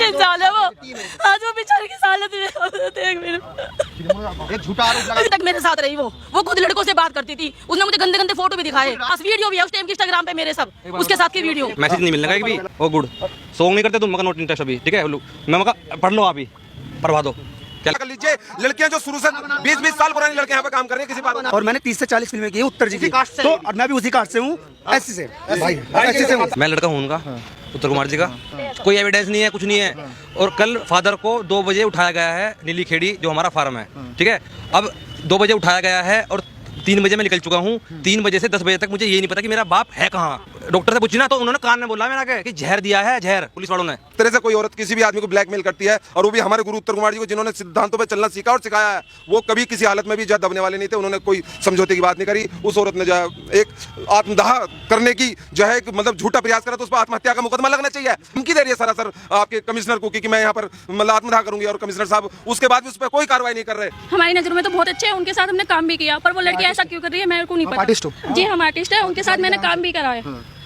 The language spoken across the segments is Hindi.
इंसान है वो, आज वो बेचारे की हालत देख मेरे, झूठा आरोप लगा। अभी तक मेरे साथ रही वो खुद लड़कों से बात करती थी, उसने मुझे गंदे गंदे फोटो भी दिखाए, वीडियो भी है उस टाइम की इंस्टाग्राम पे मेरे सब उसके साथ की वीडियो। मैसेज नहीं मिलने का भी ओ गुड सॉन्ग नहीं करते तुम, मगर नोट इंटरेस्ट अभी ठीक है, मैं मगर पढ़ लो आप ही पढ़वा दो। क्या कर लीजिए, लड़कियां जो शुरू से 20-20 साल पुरानी लड़कियां यहाँ पे काम कर रही हैं किसी बात। और मैंने 30 से 40 फिल्में की हैं उत्तर जी की, तो और मैं भी उसी कास्ट से हूँ, ऐसी से भाई ऐसी से हूँ। मैं लड़का हूँ उनका, उत्तर कुमार जी का, कोई एविडेंस नहीं है, कुछ नहीं है। और कल फादर को 2 बजे उठाया गया है नीली खेड़ी जो हमारा फार्म है, ठीक है। अब 2 बजे उठाया गया है और 3 बजे मैं निकल चुका हूँ। 3 बजे से 10 बजे तक मुझे ये नहीं पता कि मेरा बाप है कहाँ। डॉक्टर से पूछी ना तो उन्होंने कान में बोला मेरा कि जहर दिया है, जहर पुलिस वालों ने। तरह से कोई औरत किसी भी आदमी को ब्लैकमेल करती है, और वो भी हमारे गुरु उत्तर कुमार जी को जिन्होंने सिद्धांतों पे चलना सीखा और सिखाया है, वो कभी किसी हालत में भी जज दबने वाले नहीं थे। उन्होंने कोई समझौते की बात नहीं करी। उस औरत ने जो है एक आत्मदाह करने की जो है मतलब झूठा प्रयास करा, तो उस पर आत्महत्या का मुकदमा लगना चाहिए। धमकी दे रही है सरासर आपके कमिश्नर को कि मैं यहाँ पर मतलब आत्मदाह करूंगी, और कमिश्नर साहब उसके बाद भी उस पर कोई कार्रवाई नहीं कर रहे। हमारी नजरों में तो बहुत अच्छे हैं, उनके साथ हमने काम भी किया, पर वो लड़की ऐसा क्यों कर रही है मेरे को नहीं पता। जी हम आर्टिस्ट है, उनके साथ मैंने काम भी करा है,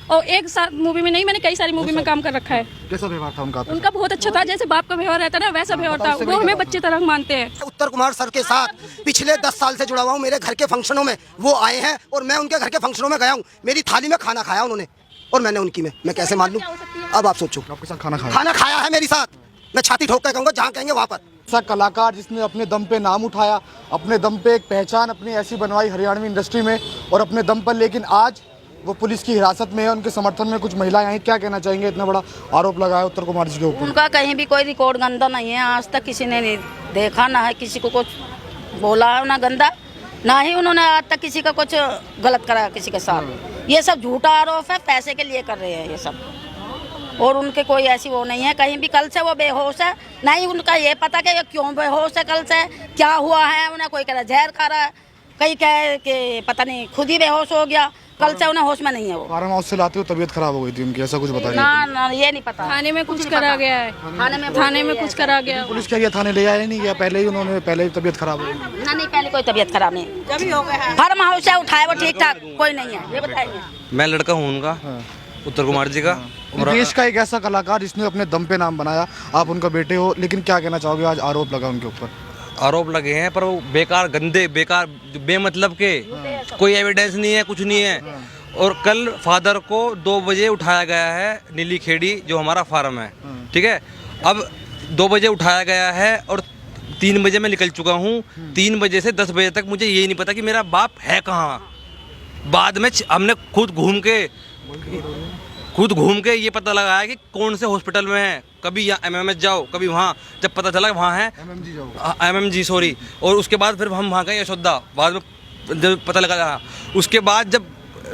और एक साथ मूवी में नहीं, मैंने कई सारी मूवी में काम कर रखा है। कैसा व्यवहार था उनका? उनका बहुत अच्छा था, जैसे बाप का व्यवहार रहता है ना वैसा व्यवहार था, वो हमें बच्चे तरह मानते हैं। उत्तर कुमार सर के साथ पिछले 10 साल से जुड़ा हुआ हूँ। मेरे घर के फंक्शनों में वो आए हैं और मैं उनके घर के फंक्शनों में गया हूँ। मेरी थाली में खाना खाया उन्होंने और मैंने उनकी में, मैं कैसे मान लूँ? अब आप सोचो, आपके साथ खाना खाया है मेरे साथ, मैं छाती ठोक कर कहूँगा जहाँ कहेंगे वहाँ पर। ऐसा कलाकार जिसने अपने दम पे नाम उठाया, अपने दम पे एक पहचान अपनी ऐसी बनवाई हरियाणवी इंडस्ट्री में और अपने दम पर, लेकिन आज वो पुलिस की हिरासत में है। उनके समर्थन में कुछ महिलाएं हैं, क्या कहना चाहेंगे? इतना बड़ा आरोप लगा है उत्तर कुमार जी के ऊपर। उनका कहीं भी कोई रिकॉर्ड गंदा नहीं है, आज तक किसी ने नहीं देखा, ना है किसी को कुछ बोला है ना गंदा, ना ही उन्होंने आज तक किसी का कुछ गलत करा किसी के साथ। ये सब झूठा आरोप है, पैसे के लिए कर रहे हैं ये सब, और उनके कोई ऐसी वो नहीं है कहीं भी। कल से वो बेहोश है, ना ही उनका ये पता कि ये क्यों बेहोश है, कल से क्या हुआ है। उन्हें कोई कह रहा जहर खा रहा है, कहीं कहे कि पता नहीं खुद ही बेहोश हो गया, कल से उन्हें होश में नहीं है। वो फार्म हाउस से लाते हुए तबीयत खराब हो गई थी उनकी, ऐसा कुछ बताइए। ना ये नहीं पता, थाने में कुछ करा गया है, थाने में कुछ करा गया। पुलिस कह रही है थाने ले आया नहीं गया, पहले ही तबीयत खराब हो गई। ना नहीं, पहले कोई तबीयत खराब नहीं, फार्म हाउस से उठाए वो ठीक ठाक कोई नहीं है, ये बताइए। मैं लड़का हूँ उनका, उत्तर कुमार जी का, देश का एक ऐसा कलाकार जिसने अपने दम पे नाम बनाया, आप उनका बेटे हो, लेकिन क्या कहना चाहोगे? आज आरोप लगा उनके ऊपर। आरोप लगे हैं पर वो बेकार गंदे बेकार बेमतलब के, कोई एविडेंस नहीं है, कुछ नहीं है। और कल फादर को 2 बजे उठाया गया है नीली खेड़ी जो हमारा फार्म है, ठीक है। अब 2 बजे उठाया गया है और 3 बजे मैं निकल चुका हूँ। 3 बजे से 10 बजे तक मुझे ये नहीं पता कि मेरा बाप है कहाँ। बाद में हमने खुद घूम के ये पता लगाया कि कौन से हॉस्पिटल में है। कभी यहाँ MMH जाओ, कभी वहाँ, जब पता चला वहाँ है MMG सॉरी, और उसके बाद फिर हम वहाँ गए यशोदा, बाद में जब पता लगा। उसके बाद जब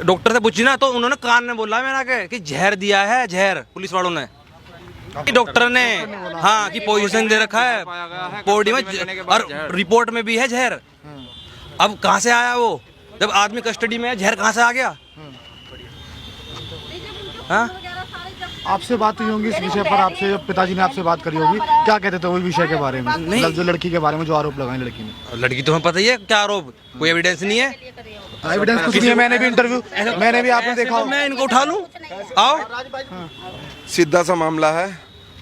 डॉक्टर से पूछी ना तो उन्होंने कान में बोला मेरा कि जहर दिया है, जहर पुलिस वालों ने, डॉक्टर ने, हाँ, कि पोजीशन दे रखा है बॉडी में, और रिपोर्ट में भी है जहर। अब कहाँ से आया वो? जब आदमी कस्टडी में है, जहर कहाँ से आ गया? हाँ, आपसे बात हुई होगी इस विषय पर, आपसे पिताजी ने आपसे बात करी होगी, क्या कहते थे वो विषय के बारे में? नहीं, जो लड़की के बारे में जो आरोप लगाए लड़की ने। लड़की तो हमें पता ही है क्या आरोप, कोई एविडेंस नहीं है। एविडेंस कुछ नहीं है, मैंने भी इंटरव्यू, मैंने भी आपने देखा, मैं इनको उठा लूं? आओ, सीधा सा मामला है,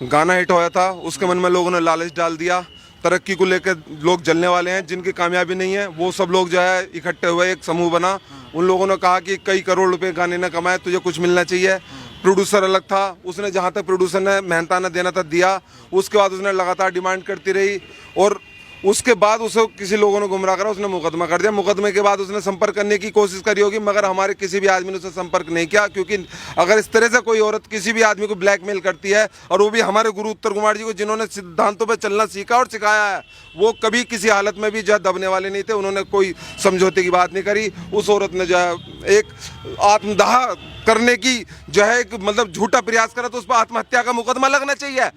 गाना हिट होया था, उसके मन में लोगों ने लालच डाल दिया, तरक्की को लेकर लोग जलने वाले हैं, जिनकी कामयाबी नहीं है वो सब लोग जो है इकट्ठे हुए एक समूह बना। उन लोगों ने कहा कि कई करोड़ रुपए गाने ने कमाए, तुझे कुछ मिलना चाहिए। प्रोड्यूसर अलग था, उसने जहाँ तक प्रोड्यूसर ने मेहनताना देना था दिया, उसके बाद उसने लगातार डिमांड करती रही, और उसके बाद उसे किसी लोगों ने गुमराह करा, उसने मुकदमा कर दिया। मुकदमे के बाद उसने संपर्क करने की कोशिश करी होगी, मगर हमारे किसी भी आदमी ने उससे संपर्क नहीं किया, क्योंकि अगर इस तरह से कोई औरत किसी भी आदमी को ब्लैकमेल करती है, और वो भी हमारे गुरु उत्तर कुमार जी को जिन्होंने सिद्धांतों पर चलना सीखा और सिखाया है, वो कभी किसी हालत में भी जो दबने वाले नहीं थे। उन्होंने कोई समझौते की बात नहीं करी। उस औरत ने जो है एक आत्मदाह करने की जो है एक मतलब झूठा प्रयास करा, तो उस पर आत्महत्या का मुकदमा लगना चाहिए।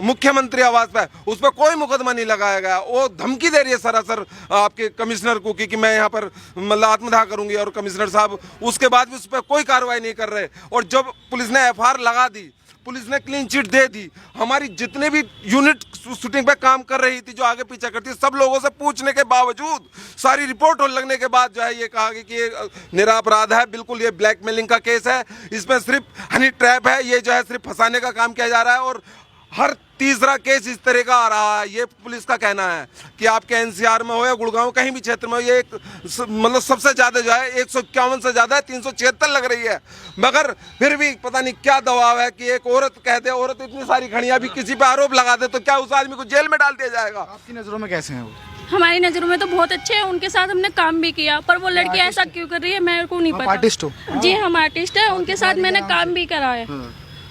मुख्यमंत्री आवास पे उस पर कोई मुकदमा नहीं लगाया गया। वो धमकी दे रही है सरासर आपके कमिश्नर को कि मैं यहाँ पर मतलब आत्मदाह करूंगी, और कमिश्नर साहब उसके बाद भी उस पर कोई कार्रवाई नहीं कर रहे। और जब पुलिस ने FIR लगा दी, पुलिस ने क्लीन चिट दे दी। हमारी जितने भी यूनिट शूटिंग पे काम कर रही थी, जो आगे पीछे करती थी, सब लोगों से पूछने के बावजूद, सारी रिपोर्ट हो लगने के बाद जो है ये कहा कि ये निरापराध है, बिल्कुल ये ब्लैकमेलिंग का केस है, इसमें सिर्फ हनी ट्रैप है, ये जो है सिर्फ फंसाने का काम किया जा रहा है। और हर तीसरा केस इस तरह का आ रहा है। ये पुलिस का कहना है कि आपके एनसीआर में हो या गुड़गांव कहीं भी क्षेत्र में हो, ये एक मतलब सबसे ज्यादा जो है 151 से ज्यादा है, 376 लग रही है। मगर फिर भी पता नहीं क्या दबाव है कि एक औरत कह दे, औरत इतनी सारी खड़ियां भी किसी पे आरोप लगा दे तो क्या उस आदमी को जेल में डाल दिया जाएगा? आपकी नज़रों में कैसे हैं वो? हमारी नज़रों में तो बहुत अच्छे हैं, उनके साथ हमने काम भी किया, पर वो लड़की ऐसा क्यों कर रही है मेरे को नहीं आप पता। आर्टिस्ट हो? जी हम आर्टिस्ट है, उनके साथ मैंने काम भी करा है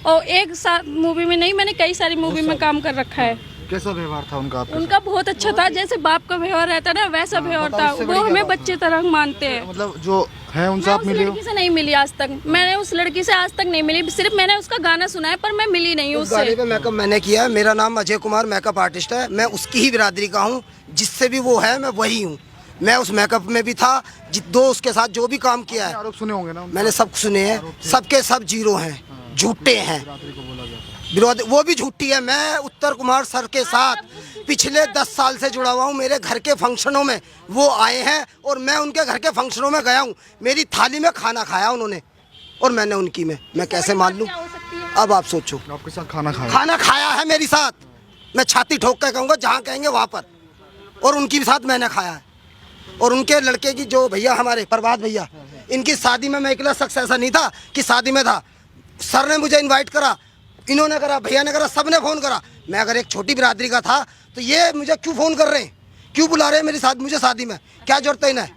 और एक साथ मूवी में नहीं, मैंने कई सारी मूवी में काम कर रखा है। कैसा व्यवहार था उनका आपके उनका बहुत अच्छा था, जैसे बाप का व्यवहार रहता है ना वैसा व्यवहार था। वो हमें बच्चे तरह मानते हैं। साथ? मतलब जो है उनसे मैं आप उस मिले हो? लड़की से नहीं मिली आज तक, मैंने उस लड़की से आज तक नहीं मिली, सिर्फ मैंने उसका गाना सुना है पर मैं मिली नहीं उस गाने उससे। पे मेकअप मैंने किया है। मेरा नाम अजय कुमार मेकअप आर्टिस्ट है। मैं उसकी ही बिरादरी का हूँ, जिससे भी वो है मैं वही हूँ। मैं उस मेकअप में भी था, दो उसके साथ जो भी काम किया है आरोप सुने होंगे ना उनके? मैंने सब सुने हैं। सबके सब जीरो हैं, झूठे हैं, विरोध वो भी झूठी है। मैं उत्तर कुमार सर के साथ पिछले 10 साल से जुड़ा हुआ हूँ। मेरे घर के फंक्शनों में वो आए हैं और मैं उनके घर के फंक्शनों में गया हूँ। मेरी थाली में खाना खाया उन्होंने और मैंने उनकी में। मैं कैसे मान लूँ? अब आप सोचो। आपके साथ खाना खाया? खाना खाया है मेरे साथ, मैं छाती ठोक कर कहूँगा जहाँ कहेंगे वहाँ पर। और उनकी भी साथ मैंने खाया है। और उनके लड़के की जो भैया हमारे प्रभात भैया, इनकी शादी में मैं अकेला शख्स ऐसा नहीं था कि शादी में था। सर ने मुझे इनवाइट करा, इन्होंने करा, भैया ने करा, सबने फ़ोन करा। मैं अगर एक छोटी बिरादरी का था तो ये मुझे क्यों फ़ोन कर रहे हैं, क्यों बुला रहे हैं मेरे साथ मुझे शादी में? क्या जरूरत है इन्हें?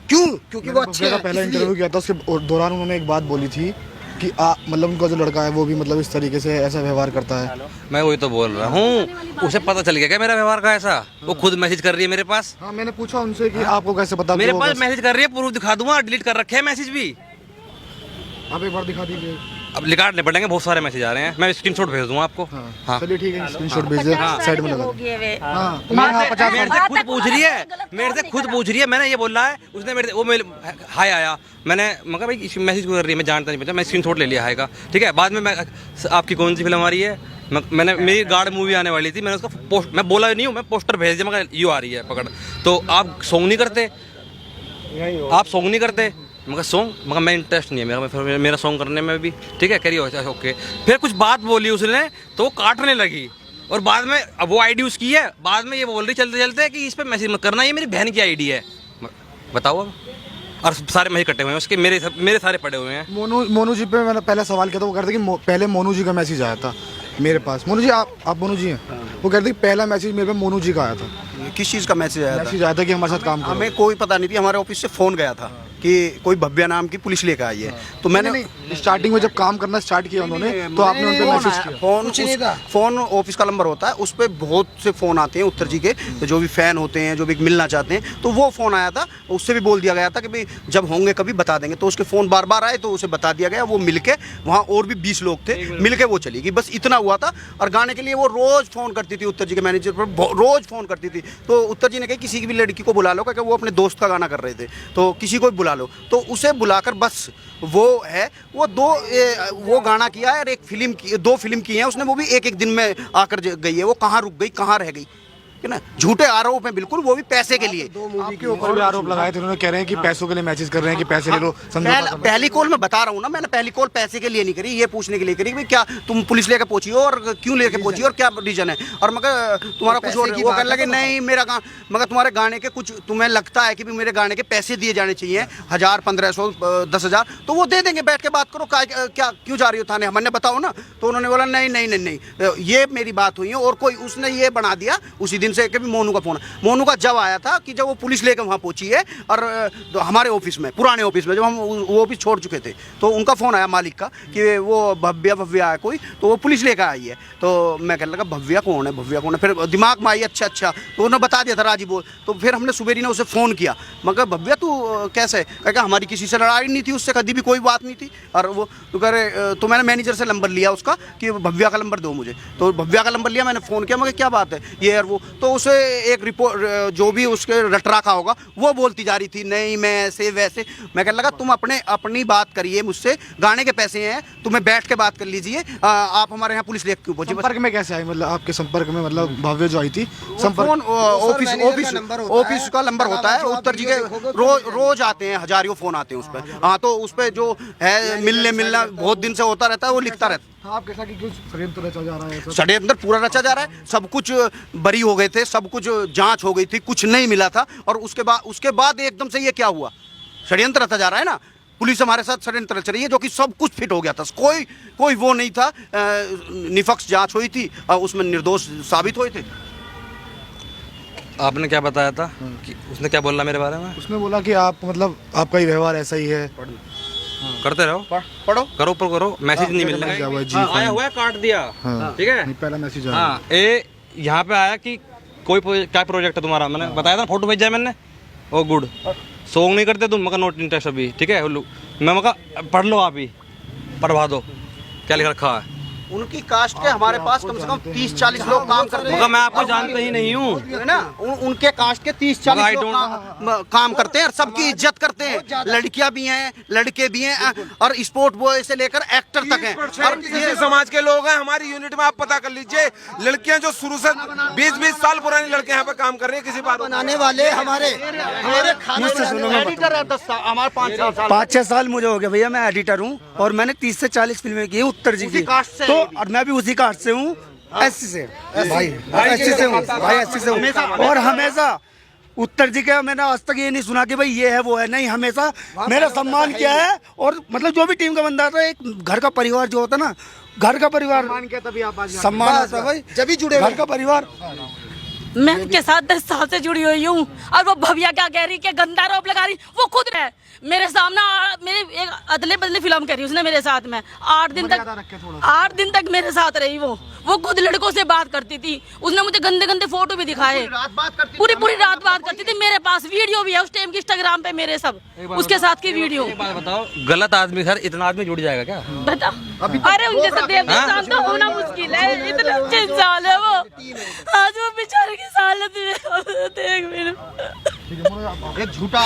क्यों? क्योंकि वो अच्छे हैं। पहला इंटरव्यू किया था, उसके दौरान उन्होंने एक बात बोली थी कि मतलब उनका जो लड़का है वो भी मतलब इस तरीके से ऐसा व्यवहार करता है। मैं वही तो बोल रहा हूँ, उसे पता चल गया क्या मेरा व्यवहार का ऐसा? वो खुद मैसेज कर रही है मेरे पास। हाँ, मैंने पूछा उनसे कि आपको कैसे पता? मेरे पास मैसेज कर रही है, प्रूफ दिखा दूंगा, डिलीट कर रखे हैं मैसेज भी। आप एक बार दिखा दीजिए। अब निकालने पड़ेंगे, बहुत सारे मैसेज आ रहे हैं, मैं स्क्रीनशॉट भेज दूंगा आपको। हाँ, चलिए ठीक है, स्क्रीनशॉट भेज दे, साइड में लगा दे। हाँ, मेरे से खुद पूछ रही है, मेरे से खुद पूछ रही है, मैंने ये बोला है, उसने मेरे वो मेरे हाय आया, मैंने मगर भाई इस मैसेज को कर रही है, मैं जानता नहीं पता, मैं स्क्रीनशॉट ले लिया है का, ठीक है। बाद में मैं आपकी कौन सी फिल्म आ रही है, मैंने मेरी गार्ड मूवी आने वाली थी, मैंने उसका पोस्ट, मैं बोला नहीं हूँ, मैं पोस्टर भेज दिया, मगर यूँ आ रही है पकड़। तो आप सॉन्ग नहीं करते, आप सॉन्ग नहीं करते, मगर सॉन्ग, मगर मैं इंटरेस्ट नहीं है मेरा सॉन्ग करने में भी, ठीक है। करिए ओके। फिर कुछ बात बोली उसने तो वो काटने लगी, और बाद में अब वो आईडी उसकी है, बाद में ये बोल रही चलते चलते कि इस पर मैसेज मत करना, ये मेरी बहन की आईडी है। बताओ अब। और सारे मैसेज कटे हुए हैं उसके, मेरे सारे पड़े हुए हैं। मोनू जी पे मैंने पहले सवाल किया था, वो कह रहे थे कि पहले मोनू जी का मैसेज आया था मेरे पास। मोनू जी, आप मोनू जी हैं? वो कह रहे थे कि पहला मैसेज मेरे पे मोनू जी का आया था। किस चीज़ का मैसेज आया था? मैसेज आया था कि हमारे साथ काम करो। हमें कोई पता नहीं थी, हमारे ऑफिस से फ़ोन गया था कि कोई भव्या नाम की पुलिस लेकर आई है। तो मैंने स्टार्टिंग में जब काम करना स्टार्ट किया उन्होंने तो आपने उन पे मैसेज किया? फ़ोन ऑफिस का नंबर होता है, उस पर बहुत से फ़ोन आते हैं उत्तर जी के, तो जो भी फ़ैन होते हैं, जो भी मिलना चाहते हैं, तो वो फ़ोन आया था। उससे भी बोल दिया गया था कि भाई जब होंगे कभी बता देंगे। तो उसके फ़ोन बार बार आए तो उसे बता दिया गया। वो मिल के वहाँ और भी 20 लोग थे, मिल के वो चली गई, बस इतना हुआ था। और गाने के लिए वो रोज़ फ़ोन करती थी उत्तर जी के मैनेजर पर, रोज़ फ़ोन करती थी। तो उत्तर जी ने कहा किसी की भी लड़की को बुला लो, क्योंकि वो अपने दोस्त का गाना कर रहे थे, तो किसी को भी बुला लो। तो उसे बुलाकर बस वो है, वो वो गाना किया है और एक फिल्म की, 2 फिल्म की हैं उसने, वो भी एक दिन में आकर गई है। वो कहाँ रुक गई, कहाँ रह गई, है ना? झूठे आरोप हैं बिल्कुल, वो भी पैसे के लिए। आपके ऊपर भी आरोप लगाए थे, उन्होंने कह रहे हैं कि पैसों के लिए मैसेज कर रहे हैं कि पैसे ले लो। पहली कॉल मैं बता रहा हूँ ना, मैंने पहली कॉल पैसे के लिए नहीं करी, ये पूछने के लिए करी कि क्या तुम पुलिस लेके पहुंची हो और क्यों लेके पहुंची और क्या रीजन है। और मगर तुम्हारा कुछ और वो कहने लगे नहीं मेरा मगर तुम्हारे गाने के कुछ तुम्हें लगता है कि भी मेरे गाने के पैसे दिए जाने चाहिए, 1000, 1500, 10,000, तो वो दे देंगे, बैठ के बात करो। क्या क्यों जा रही हो थाने, हमने बताओ ना। तो उन्होंने बोला नहीं नहीं नहीं नहीं, ये मेरी बात हुई है। और कोई उसने ये बना दिया उसी दिन से कि मोनू का फोन, मोनू का जब आया था कि जब वो पुलिस लेकर वहाँ पहुंची है, और तो हमारे ऑफिस में, पुराने ऑफिस में, जब हम वो ऑफिस छोड़ चुके थे, तो उनका फ़ोन आया मालिक का कि वो भव्या है कोई, तो वो पुलिस लेकर आई है। तो मैं कहने लगा भव्या कौन है, भव्या कौन है? फिर दिमाग में आई अच्छा, तो उन्होंने बता दिया था राजी बोल। तो फिर हमने सुबेरी ने उसे फ़ोन किया, मगर भव्या तू कैसे? कहा हमारी किसी से लड़ाई नहीं थी, उससे कभी भी कोई बात नहीं थी। और वो तो कह रहे, तो मैंने मैनेजर से नंबर लिया उसका कि भव्या का नंबर दो मुझे। तो भव्या का नंबर लिया, मैंने फ़ोन किया, मगर क्या बात है ये यार वो। तो उसे एक रिपोर्ट जो भी उसके रट रखा होगा वो बोलती जा रही थी, नहीं मैं ऐसे वैसे। मैं कहने लगा तुम अपनी बात करिए मुझसे, गाने के पैसे हैं, तुम्हें बैठ के बात कर लीजिए, आप हमारे यहाँ पुलिस लेके क्यों पहुंची? संपर्क में कैसे आई, मतलब आपके संपर्क में, मतलब भव्य जो आई थी संपर्क? ऑफिस का नंबर होता है उत्तर जी के, रोज आते हैं, हजारों फोन आते हैं उस पर। हाँ, तो उस पर जो है मिलना बहुत दिन से होता रहता है, वो लिखता रहता है। आपके साथ क्यों षड्यंत्र रचा जा रहा है? षड्यंत्र पूरा रचा जा रहा है, सब कुछ बरी हो गए थे, सब कुछ जांच हो गई थी, कुछ नहीं मिला था, और उसके बाद एकदम से ये क्या हुआ? षड्यंत्र रचा जा रहा है ना, पुलिस हमारे साथ षड्यंत्र रच रही है, जो कि सब कुछ फिट हो गया था, कोई वो नहीं था, निष्पक्ष जांच हुई थी, उसमें निर्दोष साबित हुए थे। आपने क्या बताया था कि उसने क्या बोला मेरे बारे में? उसने बोला कि आप, मतलब आपका ही व्यवहार ऐसा ही है। करते रहो, पढ़ो, करो पर करो, मैसेज नहीं मिल रहा है। आया हुआ है, काट दिया, ठीक है, पहला मैसेज आया। हाँ, यहाँ पे आया कि क्या प्रोजेक्ट है तुम्हारा, मैंने बताया था, फोटो भेजा है मैंने, ओ गुड, सॉन्ग नहीं करते तुम, मगर नोट इंटरेस्ट अभी, ठीक है, मैं मगर पढ़ लो, आप ही पढ़वा दो क्या लिख रखा है। उनकी कास्ट के हमारे पास कम से कम 30-40 लोग काम करते हैं, मगर मैं आपको जानता ही नहीं हूँ, है ना। उनके कास्ट के 30-40 लोग काम करते हैं और सबकी इज्जत करते हैं, लड़कियां भी हैं, लड़के भी हैं, और स्पोर्ट बॉय से लेकर एक्टर तक हैं। और किसी समाज के लोग हैं हमारी यूनिट में, आप पता कर लीजिए, लड़कियां जो शुरू से 20-20 साल पुरानी लड़कियां यहाँ पे काम कर रही है, किसी बात बनाने वाले हमारे एडिटर है, 10 साल, हमारे 5-6 साल मुझे हो गया भैया, मैं एडिटर हूँ, और मैंने 30 से 40 फिल्में की हैं उत्तर जी की, तो और मैं भी उसी कास्ट से हूँ, एससी से, भाई एससी से हूँ, और हमेशा उत्तर जी के मैंने आज तक ये नहीं सुना कि भाई ये है वो है, नहीं, हमेशा मेरा सम्मान किया है। और मतलब जो भी टीम का बंदा था, एक घर का परिवार जो होता ना, घर का परिवार सम्मान आता है भाई, जब भी जुड़े घर का परिवार। मैं उनके साथ 10 साल से जुड़ी हुई हूँ, और वो भव्या क्या कह रही, क्या गंदा आरोप लगा रही, वो खुद है मेरे सामने, मेरे एक अदले बदले फिल्म करी उसने मेरे साथ में, 8 दिन तक मेरे साथ रही। वो खुद लड़कों से बात करती थी, उसने मुझे गंदे गंदे फोटो भी दिखाए, पूरी रात बात करती थी, मेरे पास वीडियो भी है उस टाइम की, इंस्टाग्राम पे मेरे सब उसके साथ की वीडियो। बताओ, गलत आदमी सर, इतना आदमी जुड़ जाएगा क्या? बता, अरे उनके साथ इंसान तो होना मुश्किल है, इतना अच्छे इंसान है वो, आज वो बेचारे की हालत देख मेरे, एक झूठा